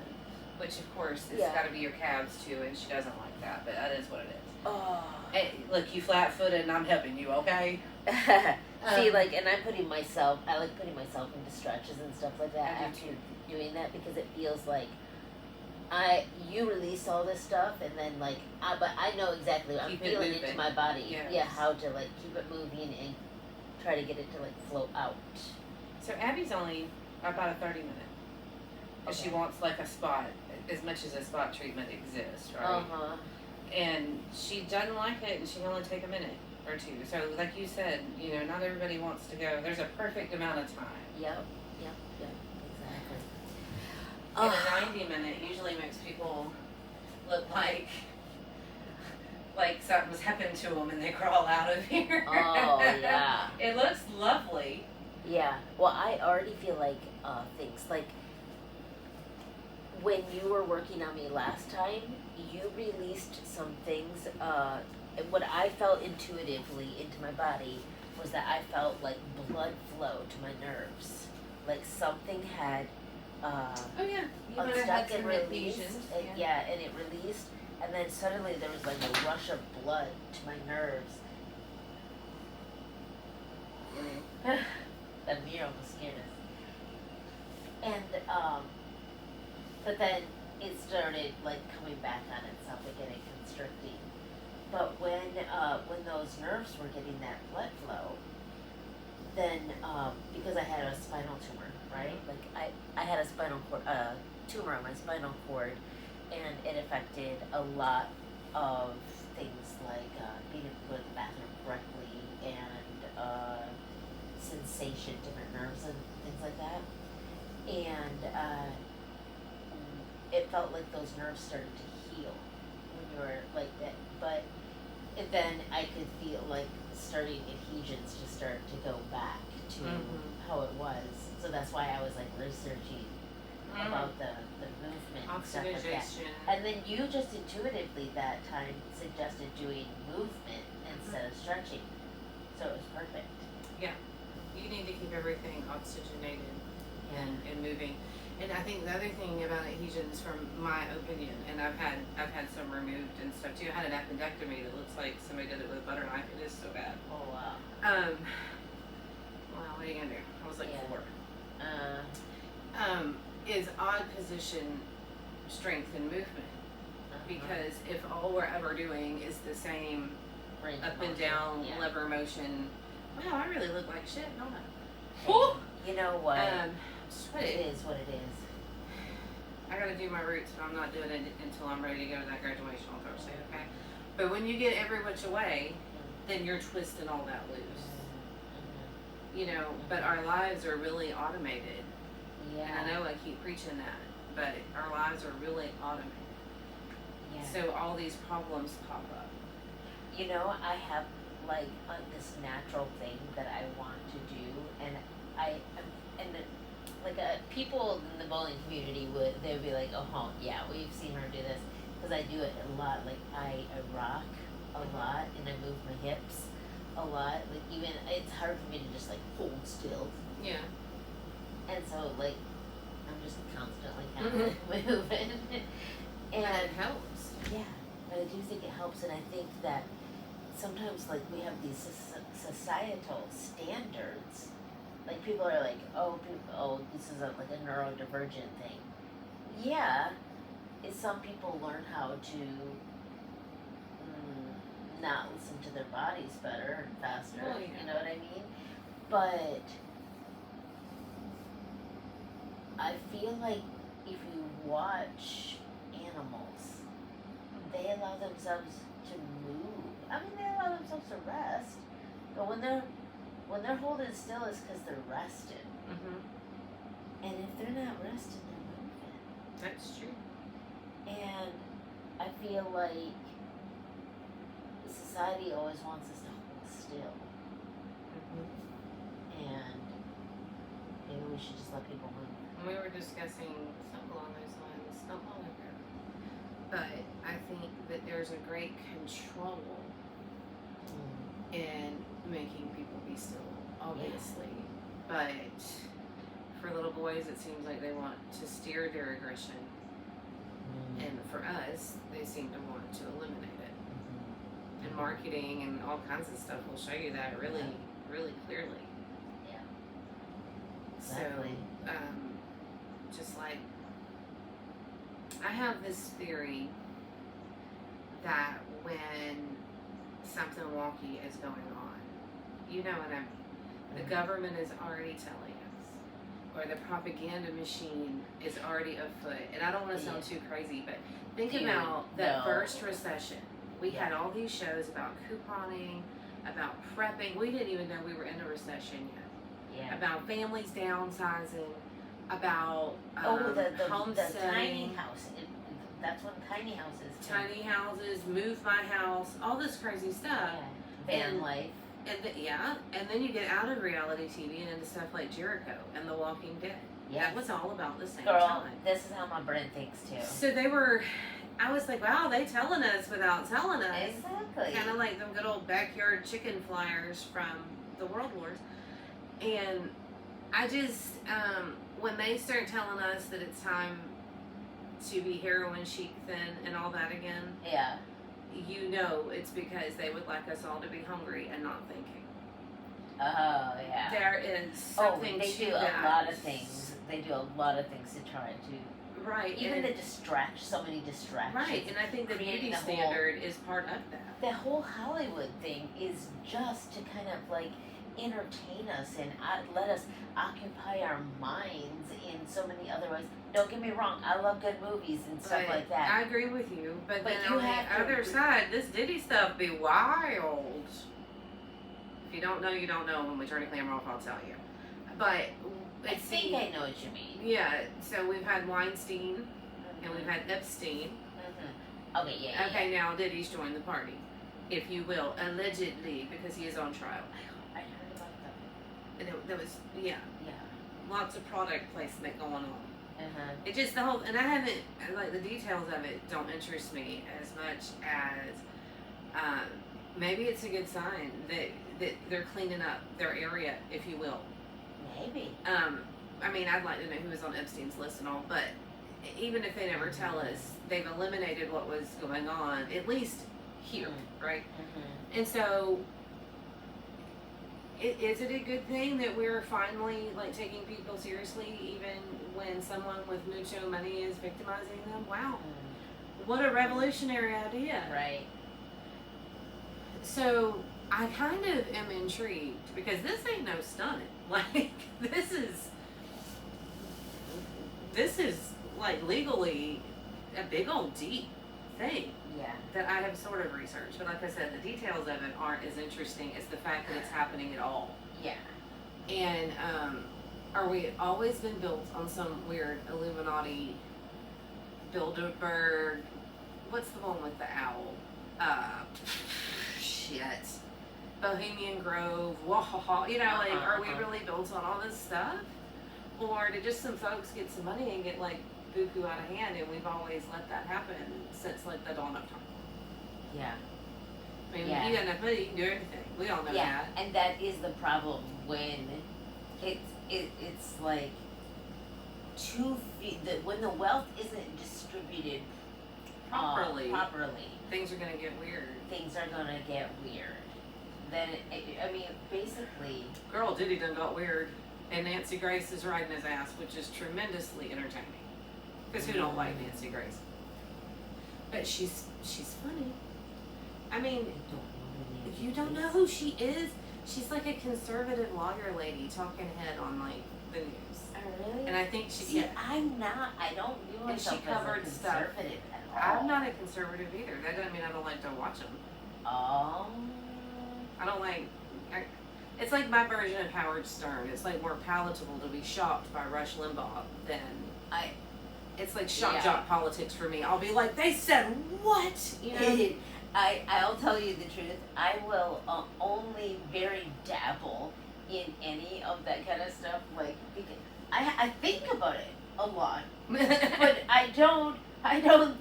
which, of course, it's Yeah. got to be your calves, too, and she doesn't like that, but that is what it is. Oh. Hey, look, you flat-footed, and I'm helping you, okay? See, like, and I like putting myself into stretches and stuff like that I do after doing that because it feels like you release all this stuff and then like, but I know exactly, I'm Keep it feeling moving. into my body, Yes. yeah, how to like keep it moving and try to get it to like flow out. So Abby's only about a 30-minute. Because she Okay. wants, like, a spot, as much as a spot treatment exists, right? Uh-huh. And she doesn't like it, and she can only take a minute or two. So, like you said, you know, not everybody wants to go. There's a perfect amount of time. Yep, exactly. And a 90-minute usually makes people look like something's happened to them and they crawl out of here. Oh, yeah. It looks lovely. Yeah, well, I already feel like things like when you were working on me last time, you released some things. What I felt intuitively into my body was that I felt like blood flow to my nerves, like something had Oh, yeah. You might have had unstuck some and released. adhesions. Yeah, and it released, and then suddenly there was like a rush of blood to my nerves. That mirror almost scared us. And but then it started like coming back on itself again and constricting. But when those nerves were getting that blood flow, then because I had a spinal tumor, right? Like I had a spinal cord tumor on my spinal cord, and it affected a lot of things like being able to go to the bathroom correctly and sensation, different nerves and things like that. And it felt like those nerves started to heal when you were like that. But then I could feel like starting adhesions to start to go back to how it was. So that's why I was like researching about the movement and stuff like that. Oxygenation. And then you just intuitively that time suggested doing movement instead of stretching. So it was perfect. You need to keep everything oxygenated Yeah. and moving. And I think the other thing about adhesions, from my opinion, and I've had some removed and stuff too. I had an appendectomy that looks like somebody did it with a butter knife. It is so bad. Oh wow. Well, what are you gonna do? I was like Yeah. 4. Uh, Is odd position strength and movement. Because if all we're ever doing is the same range up of and motion, down yeah. lever motion, wow, I really look like shit, don't I? Hey, you know what? Sweaty. It is what it is. I gotta do my roots, but I'm not doing it until I'm ready to go to that graduation on Thursday, okay? But when you get every which away, then you're twisting all that loose. You know, but our lives are really automated. Yeah. And I know I keep preaching that, but our lives are really automated. Yeah. So all these problems pop up. You know, I have like this natural thing that I want to do, and people in the bowling community they'd be like, oh yeah, we've seen her do this, because I do it a lot. Like I rock a lot and I move my hips a lot. Like even it's hard for me to just like hold still. Yeah. And so like I'm just constantly kind of moving. And it helps. Yeah, but I do think it helps, and I think that sometimes like we have these societal standards. Like people are like, oh, this is like a neurodivergent thing. Yeah, some people learn how to not listen to their bodies better and faster. Well, yeah. You know what I mean? But I feel like if you watch animals, they allow themselves to move. I mean, they allow themselves to rest, but when they're holding still, it's because they're rested. And if they're not rested, they're moving. That's true. And I feel like society always wants us to hold still, and maybe we should just let people move. We were discussing something along those lines not long ago. But I think that there's a great control in making people be still, obviously. But for little boys, it seems like they want to steer their aggression. And for us, they seem to want to eliminate it. And marketing and all kinds of stuff will show you that really, really clearly. Yeah. Exactly. So, just like, I have this theory that when something wonky is going on, you know what the government is already telling us, or the propaganda machine is already afoot. And I don't want to sound too crazy, but think about that first recession. We had all these shows about couponing, about prepping. We didn't even know we were in a recession yet. Yeah. About families downsizing, about the tiny house. That's what tiny houses. Tiny houses, move my house, all this crazy stuff. Van life. And then you get out of reality TV and into stuff like Jericho and The Walking Dead. Yes. That was all about the same Girl, time. this is how my brain thinks too. So I was like, wow, they telling us without telling us. Exactly. Kind of like them good old backyard chicken flyers from the World Wars. And I just, when they start telling us that it's time to be heroin chic thin and all that again, you know it's because they would like us all to be hungry and not thinking. Oh, yeah. There is something they to do that. a lot of things. They do a lot of things to try to... Right. Even so many distractions. Right, and I think the beauty standard is part of that. The whole Hollywood thing is just to kind of like entertain us and let us occupy our minds in so many other ways. Don't get me wrong, I love good movies and stuff like that. I agree with you, but then you on the other side, this Diddy stuff be wild. If you don't know, you don't know. When we turn the camera off, I'll tell you. But I think I know what you mean. Yeah, so we've had Weinstein and we've had Epstein. Okay, Okay, now Diddy's joined the party, if you will, allegedly, because he is on trial. I heard about that. And there was, lots of product placement going on. It just and I haven't, like, the details of it don't interest me as much as, maybe it's a good sign that they're cleaning up their area, if you will. Maybe. I mean, I'd like to know who was on Epstein's list and all, but even if they never tell us, they've eliminated what was going on, at least here, right? And so, is it a good thing that we're finally, like, taking people seriously, even when someone with mucho money is victimizing them? Wow. What a revolutionary idea. Right. So, I kind of am intrigued, because this ain't no stunt. Like, this is like legally a big old deep thing that I have sort of researched. But like I said, the details of it aren't as interesting as the fact that it's happening at all. Yeah. And are we always been built on some weird Illuminati, Bilderberg, what's the one with the owl? Bohemian Grove, Wahaha, you know, like, are we really built on all this stuff? Or did just some folks get some money and get, like, buku out of hand, and we've always let that happen since, like, the dawn of time? Yeah. I mean, if you got enough money, you can do anything. We all know that. And that is the problem when it's like when the wealth isn't distributed properly, things are gonna get weird. Then I mean, basically, girl, Diddy done got weird, and Nancy Grace is riding his ass, which is tremendously entertaining. Because who don't like Nancy Grace? But she's funny. I mean, you don't know who she is? She's like a conservative lawyer lady talking head on, like, the news. Oh, really? And I think she, See, yeah. I'm not. I don't view And she myself as a covered stuff. conservative at all. I'm not a conservative either. That doesn't mean I don't like to watch them. Oh. I don't like. It's like my version of Howard Stern. It's like more palatable to be shocked by Rush Limbaugh than It's like shock jock politics for me. I'll be like, they said what? You know. I'll tell you the truth. I will only very dabble in any of that kind of stuff. Like, because I think about it a lot, but I don't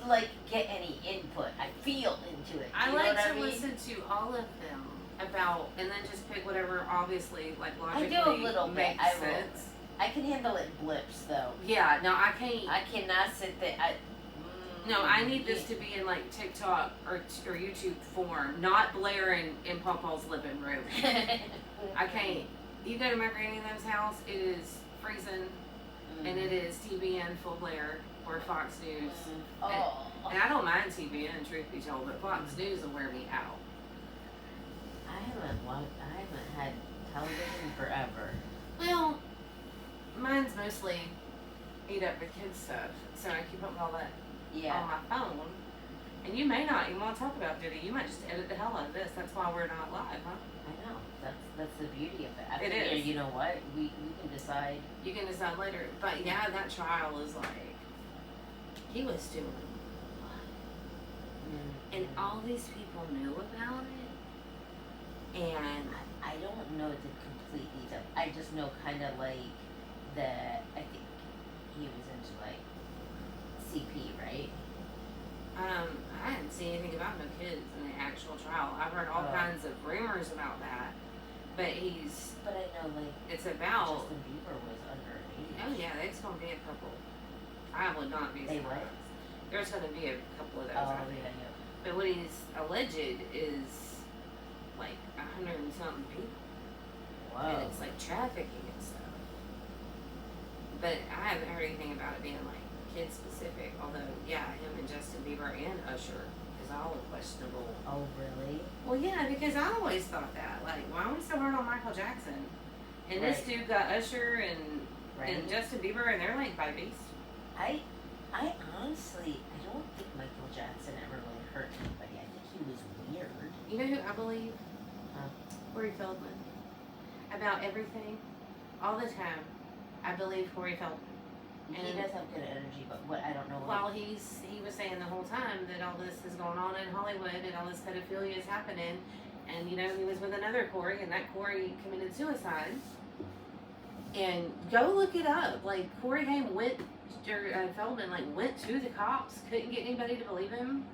like get any input. I feel into it. I You know like what to I mean? listen to all of them about, and then just pick whatever obviously like logically I do a little bit. makes I will. sense. I can handle it blips though. Yeah, no, I can't. I cannot sit there. No, I need this to be in like TikTok or YouTube form, not blaring in Papa's living room. I can't. You go to my granny and them's house, it is freezing, and it is TBN full blare or Fox News. And I don't mind TBN, truth be told, but Fox News will wear me out. I haven't had television forever. Well, mine's mostly eat up the kids stuff, so I keep up with all that on my phone. And you may not even want to talk about Diddy. You might just edit the hell out of this. That's why we're not live, huh? I know. That's the beauty of it. I It figure, is. you know what? We can decide. You can decide later. But yeah, that trial is like, he was doing and all these people knew about it. And I don't know the complete detail. I just know kind of like I think he was into like CP, right? I hadn't seen anything about no kids in the actual trial. I've heard all kinds of rumors about that. But But I know like it's about. Justin Bieber was underage. Oh yeah, there's gonna be a couple. I would not be They surprised. what? There's gonna be a couple of those. Oh I think. yeah. But what he's alleged is like 100 and something people. Whoa. And it's like trafficking and stuff. But I haven't heard anything about it being like kid specific. Although, yeah, him and Justin Bieber and Usher is all questionable. Oh really? Well, yeah, because I always thought that. Like, why are we so hard on Michael Jackson? And this Right. dude got Usher and Right. Justin Bieber, and they're like babies. I honestly, I don't think Michael Jackson ever really hurt anybody. I think he was weird. You know who I believe? Huh? Corey Feldman. About everything, all the time. I believe Corey Feldman. He does have good energy, but what I don't know. Well, he was saying the whole time that all this is going on in Hollywood and all this pedophilia is happening, and you know he was with another Corey, and that Corey committed suicide. And go look it up. Like Corey Haim Feldman went to the cops, couldn't get anybody to believe him.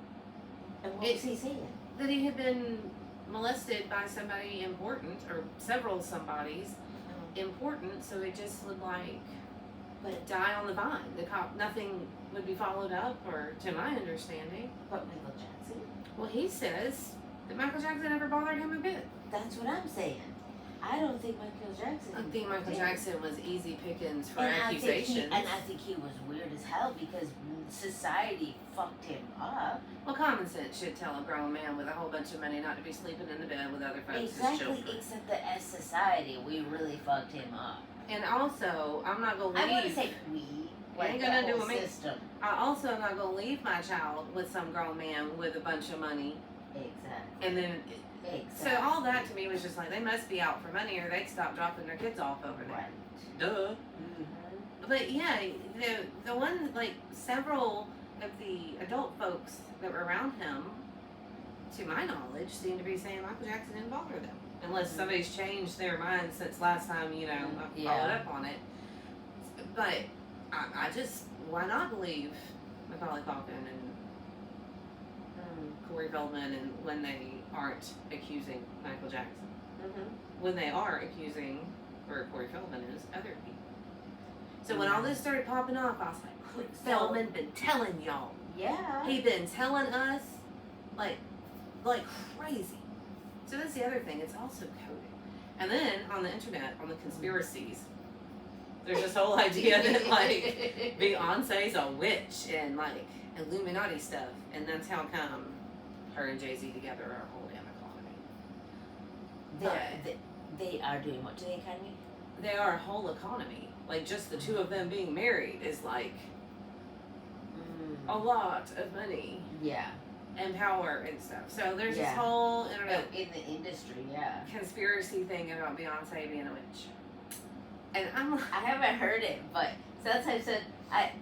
And what was he saying? That he had been molested by somebody important, or several somebodies important, so it just would But die on the vine. Nothing would be followed up, or to my understanding. but Michael Jackson? Well, he says that Michael Jackson never bothered him a bit. That's what I'm saying. I don't think Michael Jackson. I think Michael did. Jackson was easy pickings for And accusations. I think he was weird as hell because society fucked him up. Well, common sense should tell a grown man with a whole bunch of money not to be sleeping in the bed with other folks' Exactly, children. except that as society, we really fucked him up. And also, I'm not gonna leave. I want to say we. Like ain't the gonna do whole with me. system. I also am not gonna leave my child with some grown man with a bunch of money, Exactly. and then. Exactly. So all that to me was just like they must be out for money, or they'd stop dropping their kids off over there. Right. Duh. Mm-hmm. But yeah, the one like several of the adult folks that were around him, to my knowledge, seem to be saying Michael Jackson didn't bother them, unless somebody's changed their mind since last time I followed up on it. But I just why not believe Macaulay Culkin and Corey Feldman, and when they aren't accusing Michael Jackson, when they are accusing, or Corey Feldman is, other people. So when all this started popping off, I was like, Corey Feldman been telling y'all. Yeah. He been telling us like crazy. So that's the other thing, it's also coded. And then on the internet, on the conspiracies, there's this whole idea that like Beyonce's a witch and like Illuminati stuff, and that's how come her and Jay-Z together are a whole damn economy. They are doing what to the economy? They are a whole economy. like just the two of them being married is like a lot of money Yeah. and power and stuff. So there's this Yeah. whole internet In the industry, yeah. conspiracy thing about Beyonce being a witch. And I'm like, I haven't heard it, but sometimes I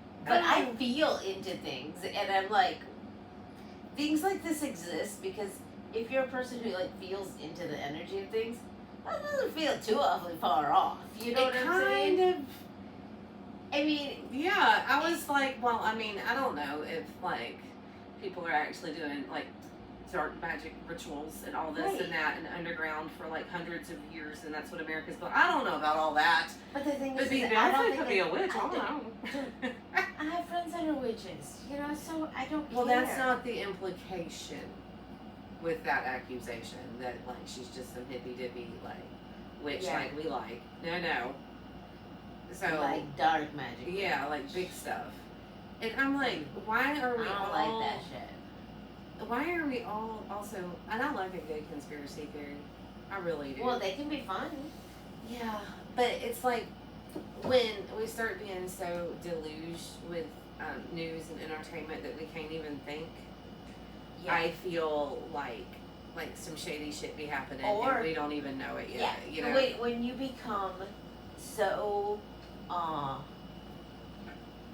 feel into things, and I'm like, things like this exist because if you're a person who like feels into the energy of things, that doesn't feel too awfully far off. You know what I'm saying? kind of. I mean, Yeah, I was like, well, I mean, I don't know if like people are actually doing like dark magic rituals and all this Right. and that and underground for like hundreds of years, and that's what America's built. I don't know about all that. but the thing But is, be I don't Beyonce think could be a witch. I don't know. I have friends that are witches, you know, so I don't Well, care. that's not the implication with that accusation that like she's just some hippy dippy like witch Yeah. like we like. No. So like dark magic. yeah, like big stuff. And I'm like, why are we I don't all like that shit. Why are we all also? And I like a good conspiracy theory. I really do. Well, they can be fun. Yeah, but it's like when we start being so deluged with news and entertainment that we can't even think. Yeah. I feel like some shady shit be happening Or- and we don't even know it yet. Yeah. You know. When you become so,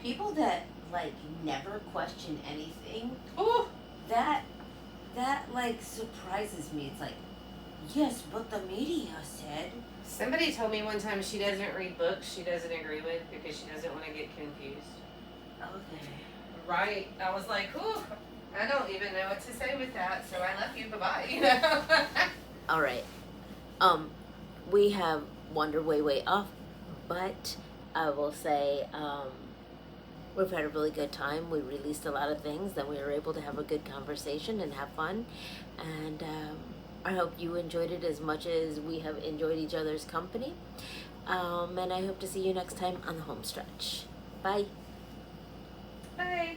people that like never question anything, Ooh. that like surprises me. It's like, yes, but the media said. Somebody told me one time she doesn't read books she doesn't agree with because she doesn't want to get confused. Okay. Right. I was like, ooh, I don't even know what to say with that, so I love you, bye-bye, you know? All right. We have wandered way off, but I will say, we've had a really good time. We released a lot of things, then we were able to have a good conversation and have fun. And I hope you enjoyed it as much as we have enjoyed each other's company. And I hope to see you next time on the home stretch. Bye. Bye.